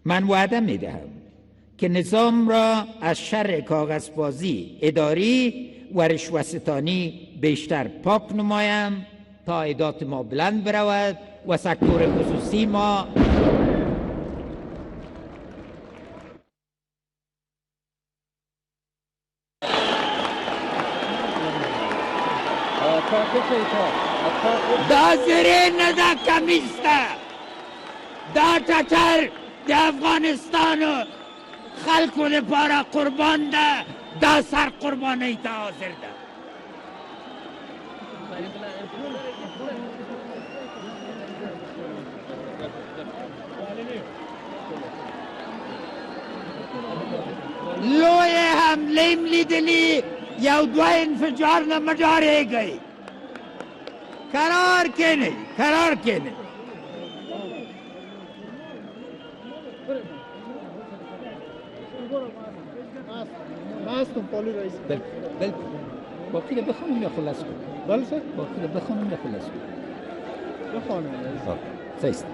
من وعده می دهم که نظام را از شر کاغذبازی اداری و رشوه‌ستانی بیشتر پاک نمایم تا عایدات ما بلند برود و سکتور خصوصی ما دا زره نده کمیسته دا چچر د افغانستان و خلکو لپاره قربان ده دا سر قربانی ته حاضر ده لوی حمله لیدلی یو دو انفجار نه مجارېږئ قرار کینئ قرار کینئ هستم پالی رئیس. بله باقی رو بخوانیم یا خلاص کنیم؟ بله سر باقی رو بخوانیم یا خلاص کنیم؟ بخوانیم رئیس. سیست